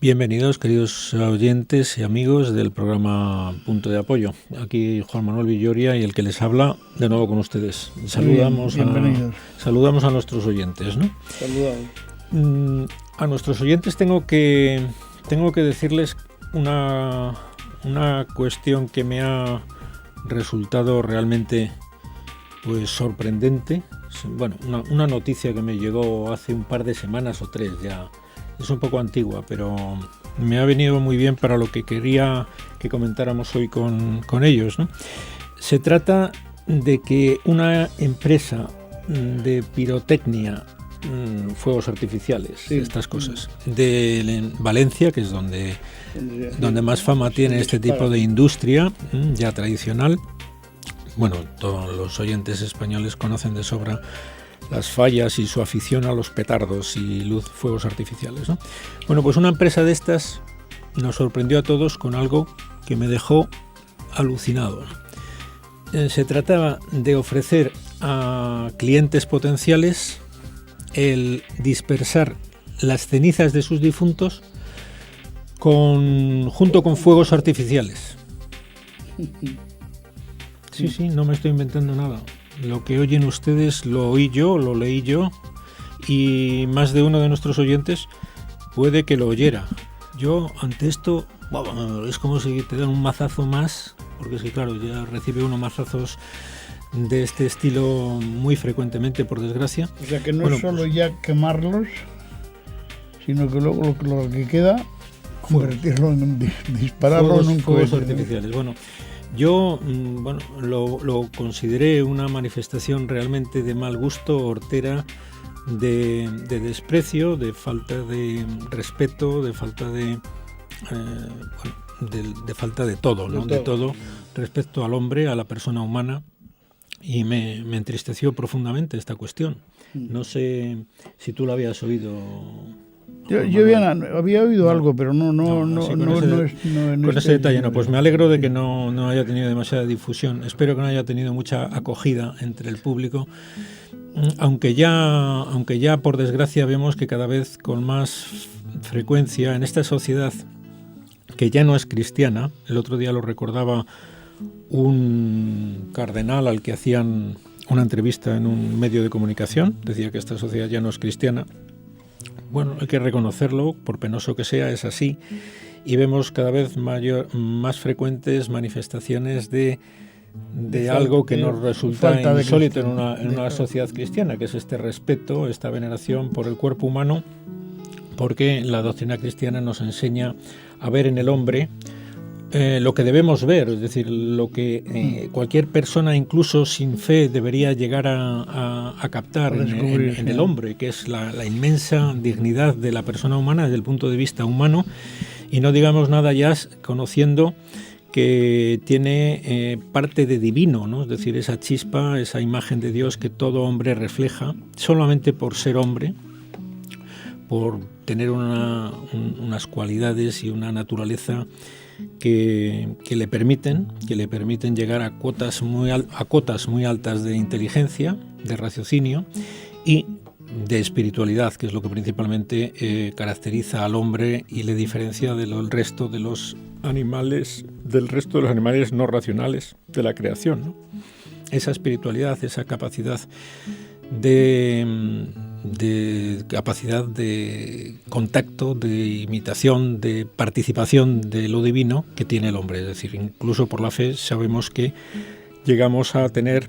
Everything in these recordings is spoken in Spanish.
Bienvenidos, queridos oyentes y amigos del programa Punto de Apoyo. Aquí Juan Manuel Villoria y el que les habla de nuevo con ustedes. Saludamos a nuestros oyentes, ¿no? Saludados. A nuestros oyentes tengo que decirles una cuestión que me ha resultado realmente pues sorprendente. Bueno, una noticia que me llegó hace un par de semanas o 3 ya. Es un poco antigua, pero me ha venido muy bien para lo que quería que comentáramos hoy con ellos, ¿no? Se trata de que una empresa de pirotecnia, fuegos artificiales, estas cosas, de Valencia, que es donde más fama tiene este tipo de industria ya tradicional. Bueno, todos los oyentes españoles conocen de sobra las fallas y su afición a los petardos y fuegos artificiales, ¿no? Bueno, pues una empresa de estas nos sorprendió a todos con algo que me dejó alucinado. Se trataba de ofrecer a clientes potenciales el dispersar las cenizas de sus difuntos junto con fuegos artificiales. Sí, no me estoy inventando nada. Lo que oyen ustedes lo oí yo, lo leí yo, y más de uno de nuestros oyentes puede que lo oyera. Yo ante esto, es como si te dan un mazazo más, porque es que claro, ya recibe uno mazazos de este estilo muy frecuentemente, por desgracia. O sea que no es solo ya quemarlos, sino que luego lo que queda, convertirlo en dispararlo en un fuegos artificiales. Bueno, yo lo consideré una manifestación realmente de mal gusto, hortera, de desprecio, de falta de respeto, de falta de falta de todo, ¿no? De todo respecto al hombre, a la persona humana, y me entristeció profundamente esta cuestión. No sé si tú lo habías oído. Yo había oído algo, pero con ese detalle no. Pues me alegro de que no haya tenido demasiada difusión. Espero que no haya tenido mucha acogida entre el público, aunque ya por desgracia vemos que cada vez con más frecuencia en esta sociedad que ya no es cristiana. El otro día lo recordaba un cardenal al que hacían una entrevista en un medio de comunicación. Decía que esta sociedad ya no es cristiana. Bueno, hay que reconocerlo, por penoso que sea, es así, y vemos cada vez más frecuentes manifestaciones de algo que nos resulta insólito en una sociedad cristiana, que es este respeto, esta veneración por el cuerpo humano, porque la doctrina cristiana nos enseña a ver en el hombre lo que debemos ver, es decir, lo que cualquier persona, incluso sin fe, debería llegar a captar en el hombre, que es la inmensa dignidad de la persona humana desde el punto de vista humano, y no digamos nada ya conociendo que tiene parte de divino, ¿no? Es decir, esa chispa, esa imagen de Dios que todo hombre refleja, solamente por ser hombre, por tener unas cualidades y una naturaleza que le permiten llegar a cotas muy altas de inteligencia, de raciocinio y de espiritualidad, que es lo que principalmente caracteriza al hombre y le diferencia del resto de los animales no racionales de la creación, ¿no? Esa espiritualidad, esa capacidad de contacto, de imitación, de participación de lo divino que tiene el hombre. Es decir, incluso por la fe sabemos que llegamos a tener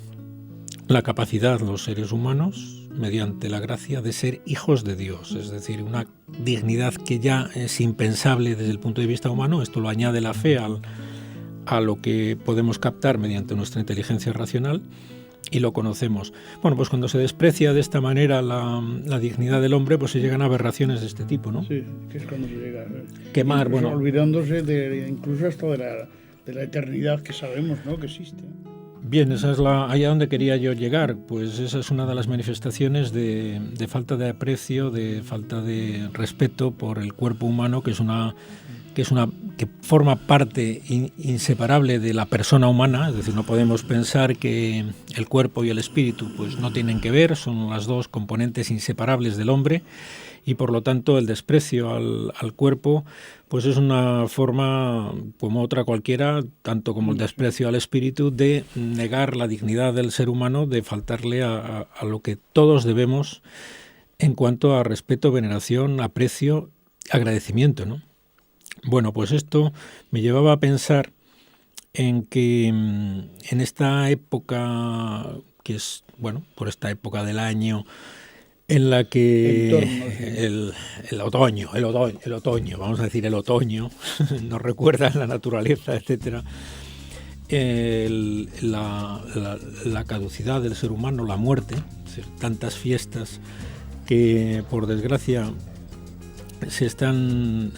la capacidad, los seres humanos, mediante la gracia, de ser hijos de Dios. Es decir, una dignidad que ya es impensable desde el punto de vista humano. Esto lo añade la fe a lo que podemos captar mediante nuestra inteligencia racional, y lo conocemos. Bueno, pues cuando se desprecia de esta manera la dignidad del hombre, pues se llegan a aberraciones de este tipo, ¿no? Sí, que es cuando se llega quemar, olvidándose incluso hasta de la eternidad que sabemos, ¿no?, que existe. Bien, esa es allá donde quería yo llegar. Pues esa es una de las manifestaciones de falta de aprecio, de falta de respeto por el cuerpo humano, que que forma parte inseparable de la persona humana, es decir, no podemos pensar que el cuerpo y el espíritu pues no tienen que ver, son las dos componentes inseparables del hombre, y por lo tanto el desprecio al cuerpo pues es una forma, como otra cualquiera, tanto como el desprecio al espíritu, de negar la dignidad del ser humano, de faltarle a lo que todos debemos en cuanto a respeto, veneración, aprecio, agradecimiento, ¿no? Bueno, pues esto me llevaba a pensar en que en esta época, que es, bueno, por esta época del año en la que el otoño, vamos a decir el otoño, nos recuerda la naturaleza, etcétera, la caducidad del ser humano, la muerte, es decir, tantas fiestas que por desgracia se están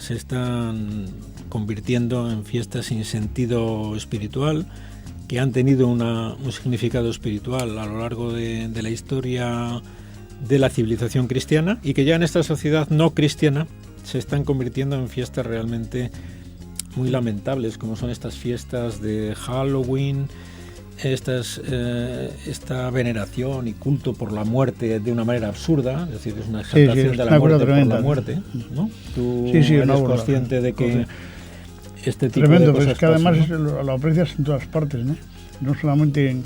convirtiendo en fiestas sin sentido espiritual, que han tenido un significado espiritual a lo largo de la historia de la civilización cristiana, y que ya en esta sociedad no cristiana se están convirtiendo en fiestas realmente muy lamentables, como son estas fiestas de Halloween, esta veneración y culto por la muerte de una manera absurda, es decir, es una exaltación de la muerte por la muerte, ¿no? ¿Tú eres consciente de que este tipo tremendo, de cosas pero es que además pasan, ¿no? lo aprecias en todas partes, ¿no? No solamente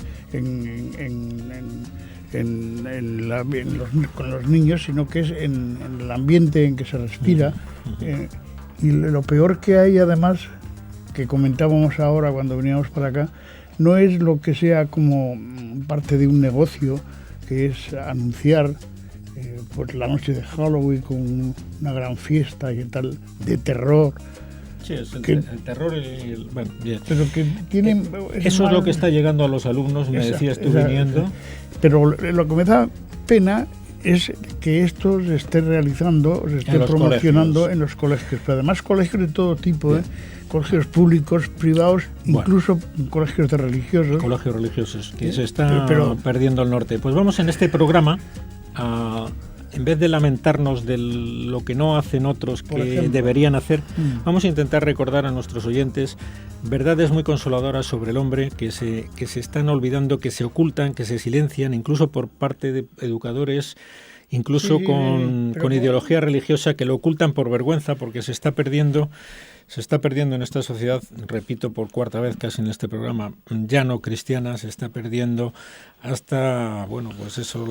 con los niños, sino que es en el ambiente en que se respira. Y lo peor que hay, además, que comentábamos ahora cuando veníamos para acá, no es lo que sea como parte de un negocio, que es anunciar pues la noche de Halloween con una gran fiesta y tal, de terror. Sí, es el terror y bueno, bien. Pero que tienen... Eso es lo que está llegando a los alumnos, me decías tú viniendo. Pero lo que me da pena es que esto se esté realizando, se esté promocionando colegios. En los colegios, pero además colegios de todo tipo, colegios públicos, privados, incluso colegios de religiosos. Colegios religiosos, que se está perdiendo el norte. Pues vamos en este programa a... En vez de lamentarnos de lo que no hacen otros que deberían hacer, vamos a intentar recordar a nuestros oyentes verdades muy consoladoras sobre el hombre que se están olvidando, que se ocultan, que se silencian, incluso por parte de educadores, incluso con ideología religiosa, que lo ocultan por vergüenza, porque se está perdiendo en esta sociedad, repito por cuarta vez casi en este programa, ya no cristiana, se está perdiendo hasta, bueno, pues eso,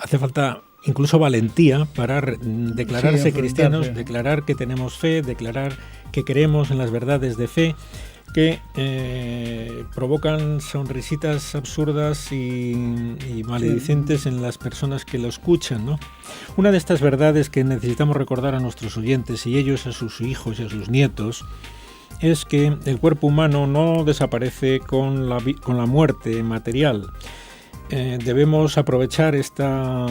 hace falta incluso valentía para declararse cristianos, declarar que tenemos fe, declarar que creemos en las verdades de fe, que provocan sonrisitas absurdas y maledicentes en las personas que lo escuchan, ¿no? Una de estas verdades que necesitamos recordar a nuestros oyentes y ellos a sus hijos y a sus nietos es que el cuerpo humano no desaparece con la muerte material. Debemos aprovechar esta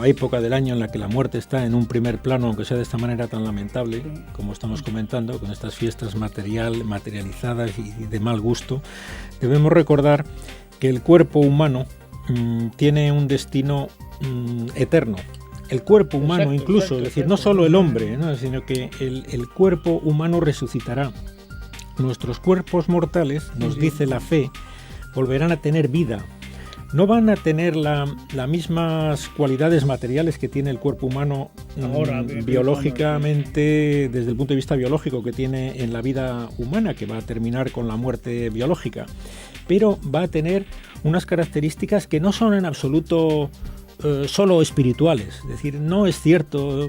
época del año en la que la muerte está en un primer plano, aunque sea de esta manera tan lamentable, como estamos comentando, con estas fiestas materializadas y de mal gusto. Debemos recordar que el cuerpo humano tiene un destino eterno. El cuerpo humano incluso, es decir, no solo el hombre, ¿no?, sino que el cuerpo humano resucitará. Nuestros cuerpos mortales, nos dice la fe, volverán a tener vida. No van a tener las mismas cualidades materiales que tiene el cuerpo humano ahora, biológicamente, desde el punto de vista biológico que tiene en la vida humana, que va a terminar con la muerte biológica, pero va a tener unas características que no son en absoluto solo espirituales. Es decir, no es cierto,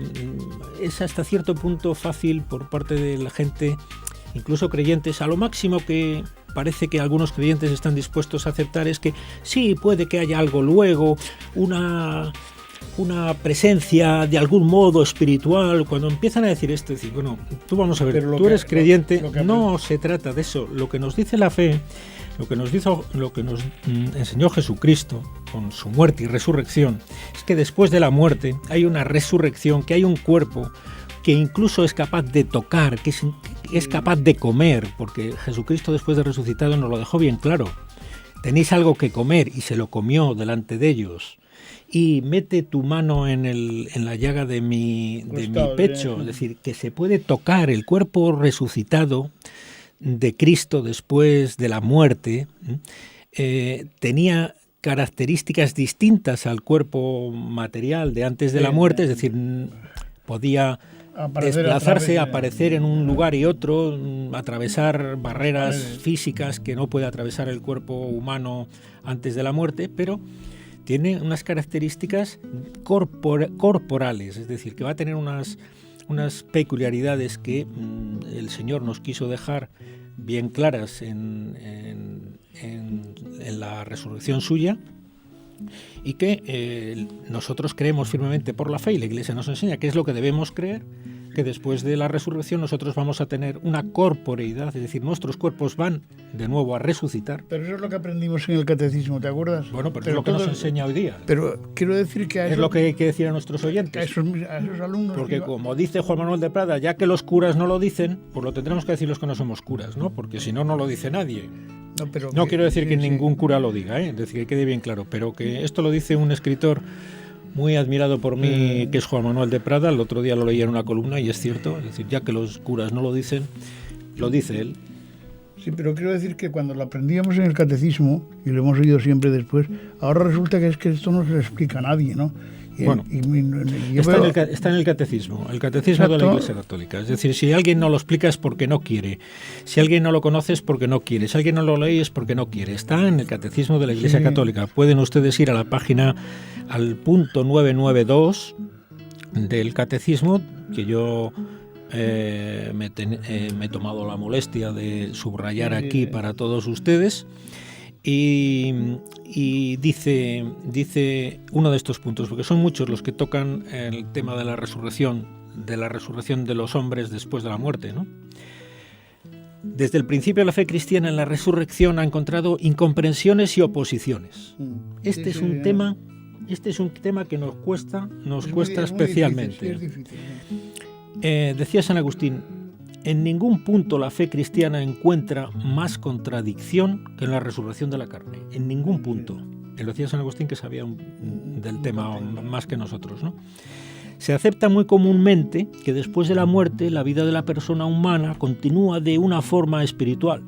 es hasta cierto punto fácil por parte de la gente, incluso creyentes, a lo máximo que parece que algunos creyentes están dispuestos a aceptar es que sí, puede que haya algo luego, una presencia de algún modo espiritual. Cuando empiezan a decir esto, decir, bueno, tú vamos a ver, tú eres creyente, no se trata de eso. Lo que nos dice la fe, lo que nos enseñó Jesucristo con su muerte y resurrección, es que después de la muerte hay una resurrección, que hay un cuerpo que incluso es capaz de tocar, que es capaz de comer, porque Jesucristo después de resucitado nos lo dejó bien claro. Tenéis algo que comer, y se lo comió delante de ellos. y mete tu mano en la llaga de mi pecho, es decir, que se puede tocar el cuerpo resucitado de Cristo después de la muerte, tenía características distintas al cuerpo material de antes de la muerte, es decir, podía desplazarse, aparecer en un lugar y otro, atravesar barreras físicas que no puede atravesar el cuerpo humano antes de la muerte, pero tiene unas características corporales, es decir, que va a tener unas peculiaridades que el Señor nos quiso dejar bien claras en la resurrección suya, y que nosotros creemos firmemente por la fe, y la Iglesia nos enseña que es lo que debemos creer, que después de la resurrección nosotros vamos a tener una corporeidad, es decir, nuestros cuerpos van de nuevo a resucitar. Pero eso es lo que aprendimos en el catecismo, ¿te acuerdas? Bueno, pero es lo que nos enseña hoy día. Pero quiero decir que es lo que hay que decir a nuestros oyentes. A esos alumnos. Porque como dice Juan Manuel de Prada, ya que los curas no lo dicen, pues lo tendremos que decir los que no somos curas, ¿no? Porque si no, no lo dice nadie. No quiero decir que ningún cura lo diga, es decir, que quede bien claro, pero que esto lo dice un escritor muy admirado por mí, que es Juan Manuel de Prada. El otro día lo leí en una columna y es cierto, es decir, ya que los curas no lo dicen, lo dice él. Sí, pero quiero decir que cuando lo aprendíamos en el catecismo, y lo hemos oído siempre después, ahora resulta que es que esto no se lo explica a nadie, ¿no? Bueno, está en el catecismo Exacto. De la Iglesia Católica. Es decir, si alguien no lo explica es porque no quiere. Si alguien no lo conoce es porque no quiere. Si alguien no lo lee es porque no quiere. Está en el catecismo de la Iglesia Católica. Pueden ustedes ir a la página, al punto 992 del catecismo, que yo me he tomado la molestia de subrayar aquí para todos ustedes. Y dice uno de estos puntos, porque son muchos los que tocan el tema de la resurrección de los hombres después de la muerte, ¿no? Desde el principio la fe cristiana en la resurrección ha encontrado incomprensiones y oposiciones. Este es un tema que nos cuesta especialmente. Es difícil. Decía San Agustín: en ningún punto la fe cristiana encuentra más contradicción que en la resurrección de la carne. En ningún punto. Lo decía San Agustín, que sabía del tema más que nosotros, ¿no? Se acepta muy comúnmente que después de la muerte la vida de la persona humana continúa de una forma espiritual.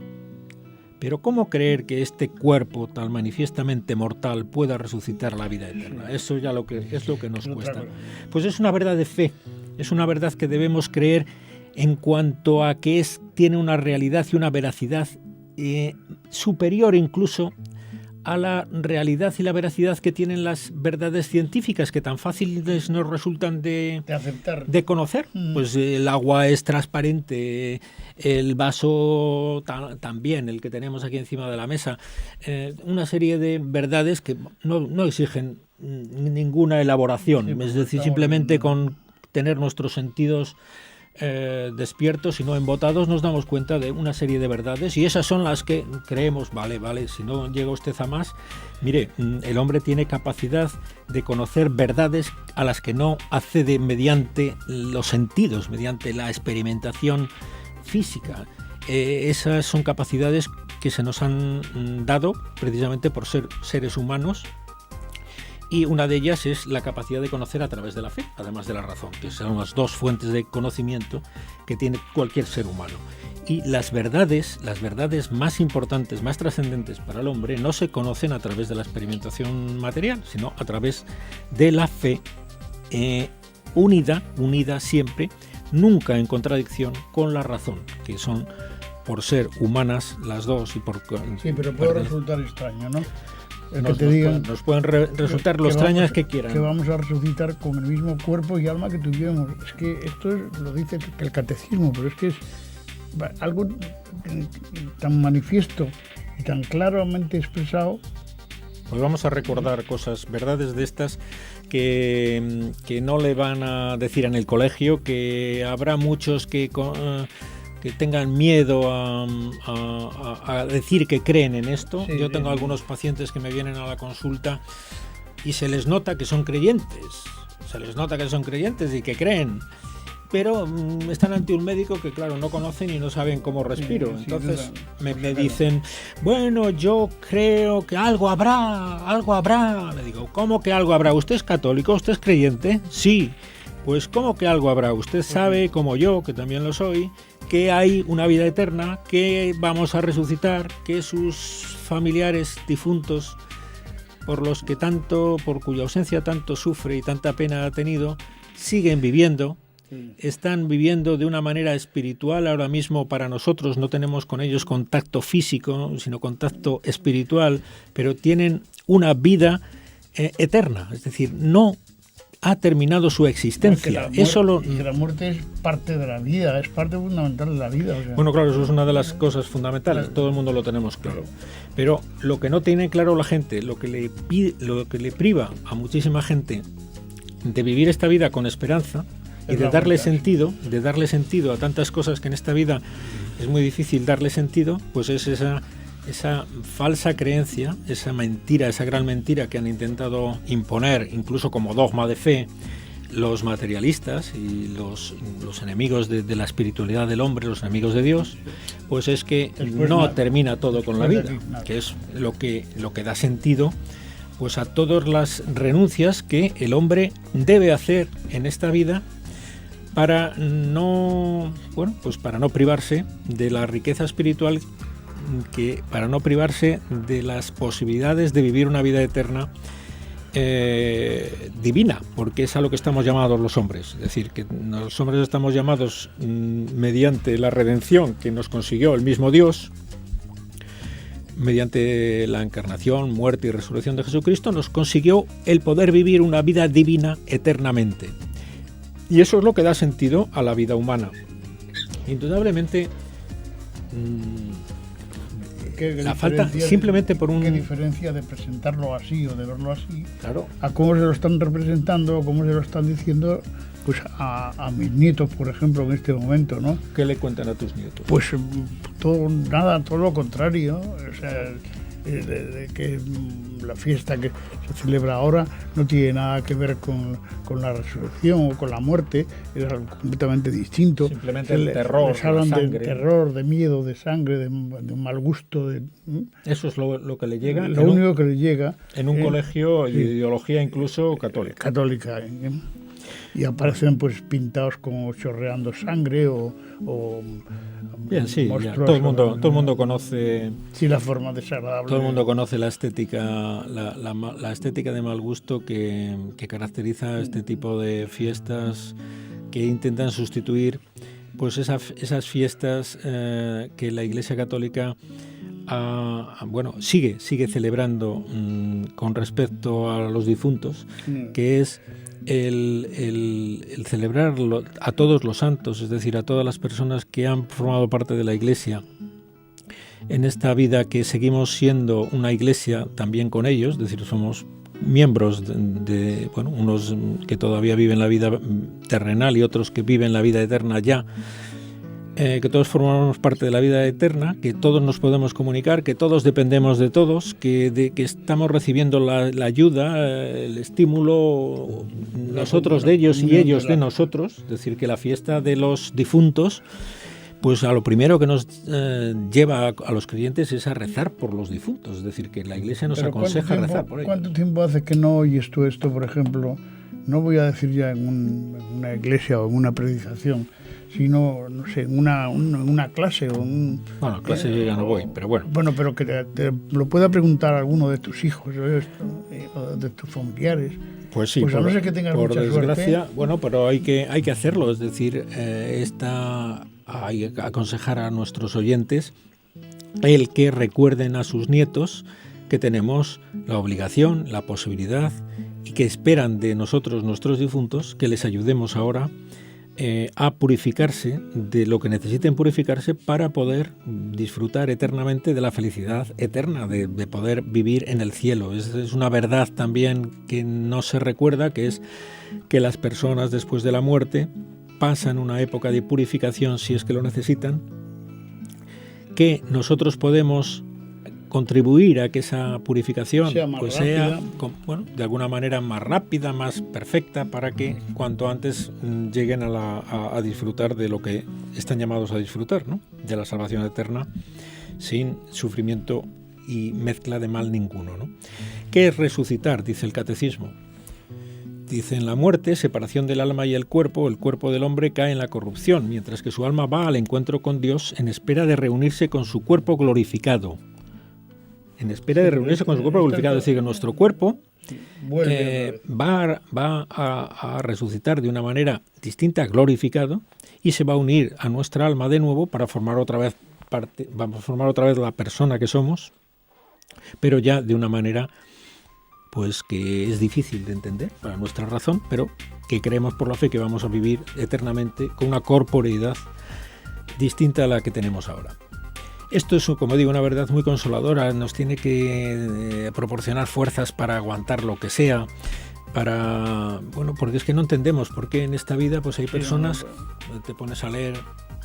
Pero ¿cómo creer que este cuerpo tan manifiestamente mortal pueda resucitar a la vida eterna? Eso ya es lo que nos cuesta. Pues es una verdad de fe, es una verdad que debemos creer en cuanto a que tiene una realidad y una veracidad superior incluso a la realidad y la veracidad que tienen las verdades científicas, que tan fáciles nos resultan de aceptar, de conocer. Pues el agua es transparente, el vaso también, el que tenemos aquí encima de la mesa. Una serie de verdades que no exigen ninguna elaboración, es decir, simplemente con tener nuestros sentidos despiertos y no embotados nos damos cuenta de una serie de verdades, y esas son las que creemos. Vale, si no llega usted a más, mire, el hombre tiene capacidad de conocer verdades a las que no accede mediante los sentidos, mediante la experimentación física. Esas son capacidades que se nos han dado precisamente por ser seres humanos. Y una de ellas es la capacidad de conocer a través de la fe, además de la razón, que son las dos fuentes de conocimiento que tiene cualquier ser humano. Y las verdades más importantes, más trascendentes para el hombre, no se conocen a través de la experimentación material, sino a través de la fe unida siempre, nunca en contradicción con la razón, que son, por ser humanas las dos y por... Sí, pero puede resultar extraño, ¿no? Nos pueden resultar lo extrañas que quieran. Que vamos a resucitar con el mismo cuerpo y alma que tuvimos. Es que esto lo dice el catecismo, pero es que es algo tan manifiesto y tan claramente expresado. Pues vamos a recordar verdades de estas que no le van a decir en el colegio, que habrá muchos que tengan miedo a decir que creen en esto. Sí, yo tengo algunos pacientes que me vienen a la consulta y se les nota que son creyentes, y que creen, pero están ante un médico que, claro, no conocen y no saben cómo respiro. Entonces me dicen, bueno, yo creo que algo habrá. Le digo, ¿cómo que algo habrá? ¿Usted es católico? ¿Usted es creyente? Sí. Pues ¿cómo que algo habrá? Usted sabe, como yo, que también lo soy, que hay una vida eterna, que vamos a resucitar, que sus familiares difuntos, por cuya ausencia tanto sufre y tanta pena ha tenido, siguen viviendo, están viviendo de una manera espiritual ahora mismo para nosotros, no tenemos con ellos contacto físico, sino contacto espiritual, pero tienen una vida eterna, es decir, no ha terminado su existencia. La muerte es parte de la vida, es parte fundamental de la vida. O sea. Bueno, claro, eso es una de las cosas fundamentales, todo el mundo lo tenemos claro. Pero lo que no tiene claro la gente, lo que le priva a muchísima gente de vivir esta vida con esperanza y de darle sentido a tantas cosas que en esta vida es muy difícil darle sentido, pues es esa falsa creencia, esa mentira, esa gran mentira que han intentado imponer, incluso como dogma de fe, los materialistas y los enemigos de la espiritualidad del hombre, los enemigos de Dios, pues es que no termina todo con la vida, que es lo que da sentido pues a todas las renuncias que el hombre debe hacer en esta vida para no privarse de la riqueza espiritual, para no privarse de las posibilidades de vivir una vida eterna divina, porque es a lo que estamos llamados los hombres. Es decir, que los hombres estamos llamados mediante la redención que nos consiguió el mismo Dios, mediante la encarnación, muerte y resurrección de Jesucristo, nos consiguió el poder vivir una vida divina eternamente. Y eso es lo que da sentido a la vida humana. Indudablemente, la falta simplemente por un... ¿Qué diferencia de presentarlo así o de verlo así? Claro. A cómo se lo están representando, o cómo se lo están diciendo, pues a mis nietos, por ejemplo, en este momento, ¿no? ¿Qué le cuentan a tus nietos? Pues todo lo contrario. O sea, que la fiesta que se celebra ahora no tiene nada que ver con la resurrección o con la muerte, es algo completamente distinto. Simplemente el terror, les hablan de sangre. De terror, de miedo, de sangre, de un mal gusto. Eso es lo que le llega. Lo único que le llega. En un colegio de ideología incluso católica. Católica. Y aparecen pues pintados como chorreando sangre o bien, sí, ya, todo el mundo conoce. Sí, la forma desagradable. Todo el mundo conoce la estética, la estética de mal gusto que caracteriza este tipo de fiestas que intentan sustituir pues esas fiestas que la Iglesia Católica sigue celebrando con respecto a los difuntos, que es el celebrar a todos los santos, es decir, a todas las personas que han formado parte de la Iglesia en esta vida, que seguimos siendo una Iglesia también con ellos, es decir, somos miembros de unos que todavía viven la vida terrenal y otros que viven la vida eterna ya, que todos formamos parte de la vida eterna, que todos nos podemos comunicar, que todos dependemos de todos, que estamos recibiendo la ayuda, el estímulo, nosotros de ellos y ellos de nosotros. Es decir, que la fiesta de los difuntos, pues a lo primero que nos lleva a los creyentes es a rezar por los difuntos. Es decir, que la Iglesia nos aconseja rezar por ellos. ¿Cuánto tiempo hace que no oyes tú esto, por ejemplo? No voy a decir ya en una iglesia o en una predicación, sino, no sé, en una clase o Bueno, clase yo ya no voy, pero bueno. Bueno, pero que te lo pueda preguntar alguno de tus hijos o de tus familiares. Pues sí, pues a no ser que tengas mucha desgracia, suerte. Bueno, pero hay que hacerlo, es decir, hay que aconsejar a nuestros oyentes el que recuerden a sus nietos que tenemos la obligación, la posibilidad y que esperan de nosotros, nuestros difuntos, que les ayudemos ahora a purificarse de lo que necesiten purificarse para poder disfrutar eternamente de la felicidad eterna, de poder vivir en el cielo. Es una verdad también que no se recuerda, que es que las personas después de la muerte pasan una época de purificación si es que lo necesitan, que nosotros podemos contribuir a que esa purificación sea más sea rápida. bueno, de alguna manera más rápida, más perfecta, para que cuanto antes lleguen a disfrutar de lo que están llamados a disfrutar, ¿no? De la salvación eterna, sin sufrimiento y mezcla de mal ninguno, ¿no? ¿Qué es resucitar? Dice el catecismo. Dice: en la muerte, separación del alma y el cuerpo del hombre cae en la corrupción, mientras que su alma va al encuentro con Dios en espera de reunirse con su cuerpo glorificado. En espera de reunirse con su cuerpo glorificado, es decir, que nuestro cuerpo va a resucitar de una manera distinta, glorificado, y se va a unir a nuestra alma de nuevo para formar otra vez vamos a formar otra vez la persona que somos, pero ya de una manera pues que es difícil de entender para nuestra razón, pero que creemos por la fe que vamos a vivir eternamente con una corporeidad distinta a la que tenemos ahora. Esto es, como digo, una verdad muy consoladora, nos tiene que proporcionar fuerzas para aguantar lo que sea, porque es que no entendemos por qué en esta vida pues hay personas, te pones a leer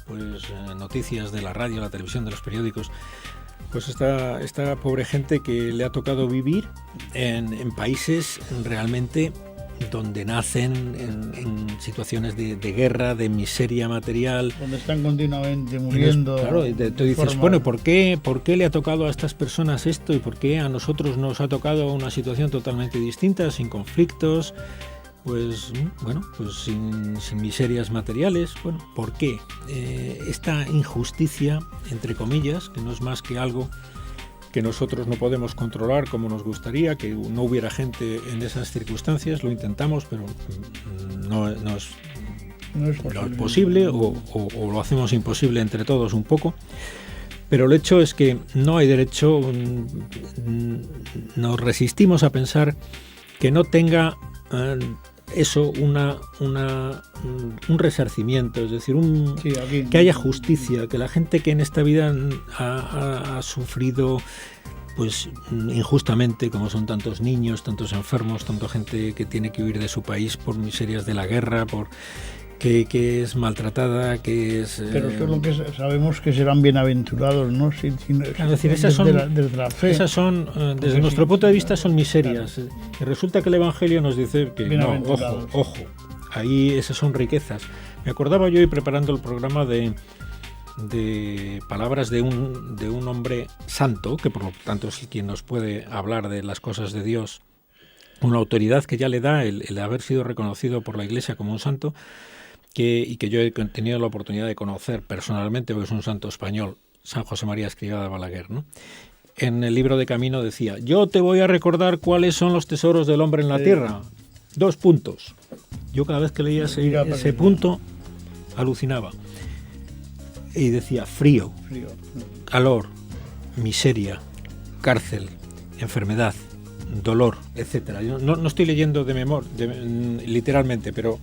pues noticias de la radio, la televisión, de los periódicos, pues esta pobre gente que le ha tocado vivir en países realmente donde nacen en situaciones de guerra, de miseria material, donde están continuamente muriendo. Claro, y tú dices, bueno, ¿por qué le ha tocado a estas personas esto y por qué a nosotros nos ha tocado una situación totalmente distinta, sin conflictos, pues sin miserias materiales? Bueno, ¿por qué? Esta injusticia, entre comillas, que no es más que algo que nosotros no podemos controlar como nos gustaría, que no hubiera gente en esas circunstancias, lo intentamos, pero no es posible o lo hacemos imposible entre todos un poco. Pero el hecho es que no hay derecho, nos resistimos a pensar que no tenga eso un resarcimiento, es decir, que haya justicia, que la gente que en esta vida ha sufrido pues injustamente, como son tantos niños, tantos enfermos, tanta gente que tiene que huir de su país por miserias de la guerra, por que es maltratada, que es... Pero eso es lo que sabemos, que serán bienaventurados, ¿no? Es decir, desde la fe. Esas son, desde nuestro punto de vista, son miserias. Claro. Y resulta que el Evangelio nos dice que no, ojo, ahí esas son riquezas. Me acordaba yo, y preparando el programa, de palabras de un hombre santo, que por lo tanto es quien nos puede hablar de las cosas de Dios, una autoridad que ya le da el haber sido reconocido por la Iglesia como un santo, y que yo he tenido la oportunidad de conocer personalmente, porque es un santo español, San José María Escrivá de Balaguer, ¿no? En el libro de Camino decía: yo te voy a recordar cuáles son los tesoros del hombre en la tierra. 2 puntos. Yo cada vez que leía ese punto alucinaba. Y decía: frío, calor, miseria, cárcel, enfermedad, dolor, etcétera. Yo no estoy leyendo de memoria, literalmente, pero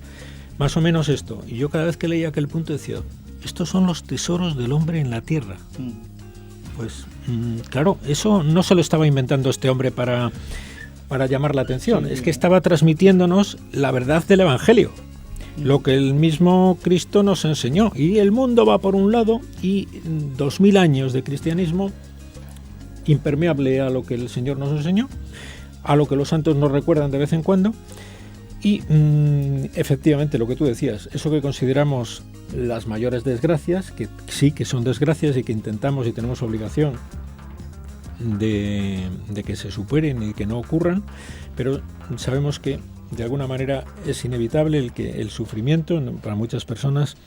más o menos esto. Y yo cada vez que leía aquel punto decía: estos son los tesoros del hombre en la tierra. Pues claro, eso no se lo estaba inventando este hombre para llamar la atención, es que estaba transmitiéndonos la verdad del Evangelio, lo que el mismo Cristo nos enseñó. Y el mundo va por un lado, y 2000 años de cristianismo impermeable a lo que el Señor nos enseñó, a lo que los santos nos recuerdan de vez en cuando. Y efectivamente, lo que tú decías, eso que consideramos las mayores desgracias, que sí que son desgracias y que intentamos y tenemos obligación de que se superen y que no ocurran, pero sabemos que de alguna manera es inevitable el sufrimiento para muchas personas.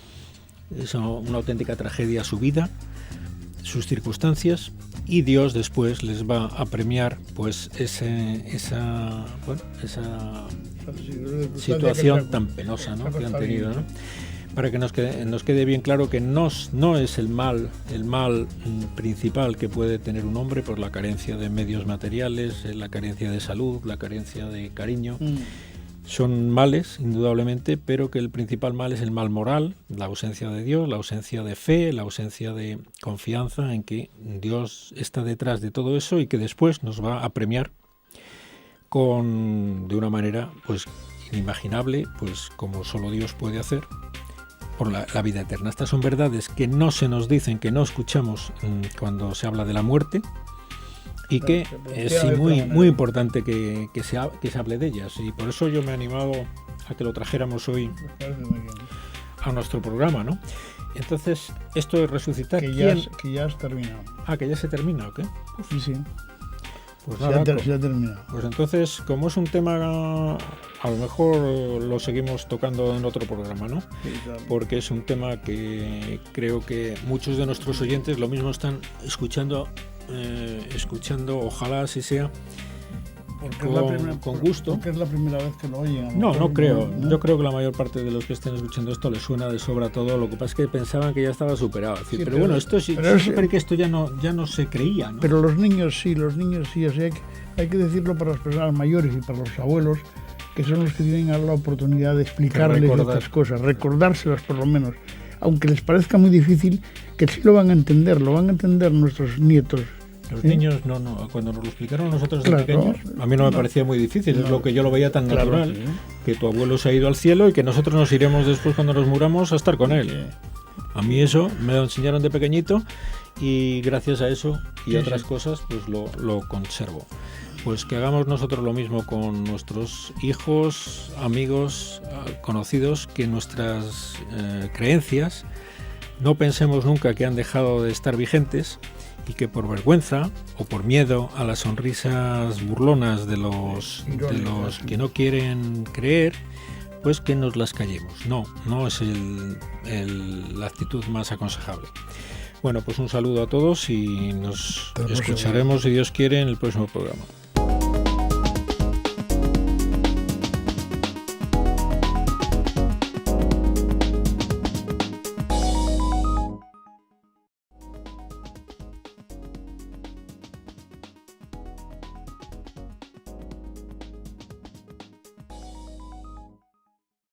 Es una auténtica tragedia su vida, sus circunstancias, y Dios después les va a premiar pues esa situación tan penosa, ¿no?, que han tenido, ¿no? Para que nos quede bien claro que no es el mal principal que puede tener un hombre por la carencia de medios materiales, la carencia de salud, la carencia de cariño. Son males, indudablemente, pero que el principal mal es el mal moral, la ausencia de Dios, la ausencia de fe, la ausencia de confianza en que Dios está detrás de todo eso y que después nos va a premiar de una manera pues inimaginable, pues como solo Dios puede hacer, por la vida eterna. Estas son verdades que no se nos dicen, que no escuchamos cuando se habla de la muerte, y que es sí, muy importante que se hable de ellas, y por eso yo me he animado a que lo trajéramos hoy a nuestro programa, ¿no? Entonces, esto de resucitar... Que ya has terminado. Ah, que ya se termina, ¿o qué? Sí, sí. Pues nada, ya terminado. Pues entonces, como es un tema, a lo mejor lo seguimos tocando en otro programa, ¿no? Sí, claro. Porque es un tema que creo que muchos de nuestros oyentes lo mismo están escuchando, ojalá así sea, con gusto. Porque es la primera vez que lo oyen. No creo. ¿No? Yo creo que la mayor parte de los que estén escuchando esto les suena de sobra todo. Lo que pasa es que pensaban que ya estaba superado. Es decir, sí, pero bueno, esto sí, que esto ya no se creía, ¿no? Pero los niños sí. O sea, hay que decirlo para las personas mayores y para los abuelos, que son los que tienen ahora la oportunidad de explicarles estas cosas, recordárselas por lo menos. Aunque les parezca muy difícil, que sí lo van a entender nuestros nietos. Los niños cuando nos lo explicaron nosotros de pequeños, a mí no me parecía muy difícil, es lo que yo lo veía tan natural, que tu abuelo se ha ido al cielo y que nosotros nos iremos después cuando nos muramos a estar con él. A mí eso me lo enseñaron de pequeñito y gracias a eso y otras cosas pues lo conservo. Pues que hagamos nosotros lo mismo con nuestros hijos, amigos, conocidos, que nuestras creencias no pensemos nunca que han dejado de estar vigentes, y que por vergüenza o por miedo a las sonrisas burlonas de los que no quieren creer, pues que nos las callemos. No es la actitud más aconsejable. Bueno, pues un saludo a todos y nos escucharemos, si Dios quiere, en el próximo programa.